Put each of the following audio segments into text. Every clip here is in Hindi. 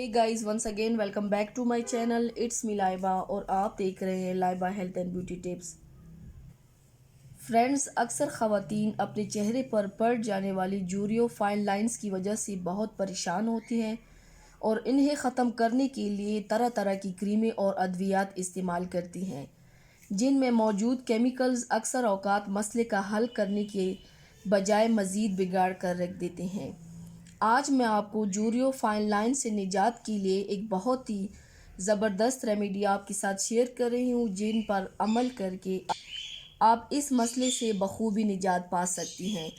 Guys, once again welcome back to my channel. It's me Laiba और आप देख रहे हैं Laiba health and beauty tips. Friends, अक्सर ख़वातीन अपने चेहरे पर पड़ जाने वाली झुर्रियों फाइन लाइंस की वजह से बहुत परेशान होती हैं और इन्हें ख़त्म करने के लिए तरह तरह की क्रीमें और अद्वियात इस्तेमाल करती हैं, जिनमें मौजूद केमिकल्स अक्सर औकात मसले का हल करने के बजाय मज़ीद बिगाड़ कर रख देते हैं। आज मैं आपको झुर्रियों फाइन लाइन से निजात के लिए एक बहुत ही ज़बरदस्त रेमेडी आपके साथ शेयर कर रही हूँ, जिन पर अमल करके आप इस मसले से बखूबी निजात पा सकती हैं।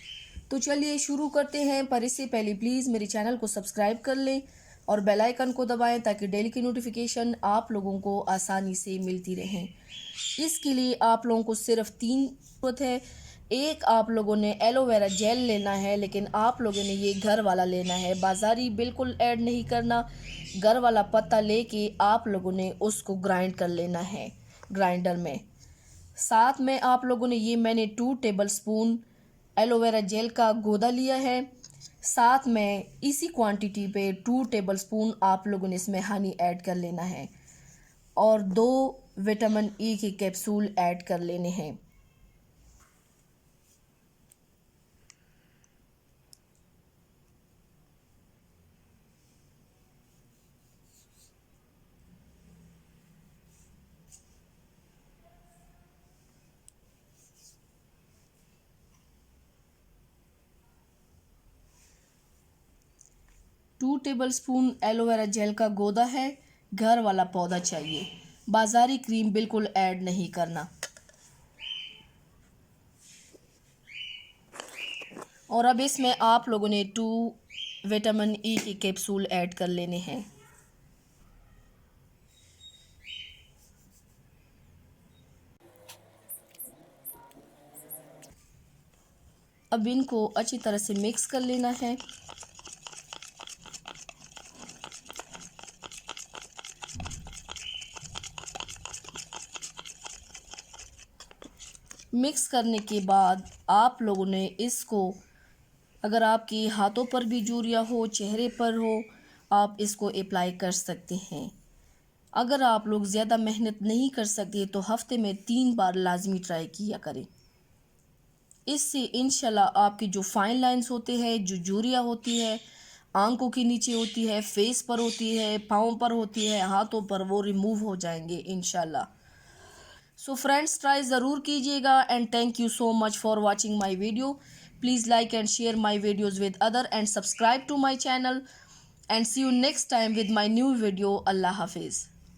तो चलिए शुरू करते हैं, पर इससे पहले प्लीज़ मेरे चैनल को सब्सक्राइब कर लें और बेल आइकन को दबाएं ताकि डेली की नोटिफिकेशन आप लोगों को आसानी से मिलती रहें। इसके लिए आप लोगों को सिर्फ 3 ज़रूरत है। एक, आप लोगों ने एलोवेरा जेल लेना है, लेकिन आप लोगों ने ये घर वाला लेना है, बाज़ारी बिल्कुल ऐड नहीं करना। घर वाला पत्ता लेके आप लोगों ने उसको ग्राइंड कर लेना है ग्राइंडर में। साथ में आप लोगों ने मैंने 2 टेबल स्पून एलोवेरा जेल का गोदा लिया है। साथ में इसी क्वांटिटी पे 2 टेबल स्पून आप लोगों ने इसमें हनी ऐड कर लेना है और 2 विटामिन ई के कैप्सूल ऐड कर लेने हैं। Two tablespoon aloe vera gel का गोदा है। घर वाला पौधा चाहिए, बाज़ारी क्रीम बिल्कुल ऐड नहीं करना। और अब इसमें आप लोगों ने 2 विटामिन ई के कैप्सूल ऐड कर लेने हैं। अब इनको अच्छी तरह से मिक्स कर लेना है। मिक्स करने के बाद आप लोगों ने इसको, अगर आपके हाथों पर भी झुर्रियाँ हो, चेहरे पर हो, आप इसको अप्लाई कर सकते हैं। अगर आप लोग ज़्यादा मेहनत नहीं कर सकते तो हफ्ते में 3 बार लाजमी ट्राई किया करें। इससे इंशाल्लाह आपकी जो फाइन लाइंस होते हैं, जो झुर्रियाँ होती है, आंखों के नीचे होती है, फेस पर होती है, पाँव पर होती है, हाथों पर, वो रिमूव हो जाएंगे इंशाल्लाह। सो फ्रेंड्स, ट्राई ज़रूर कीजिएगा and thank you so much for watching my video. Please like and share my videos with other and subscribe to my channel and see you next time with my new video. Allah Hafiz.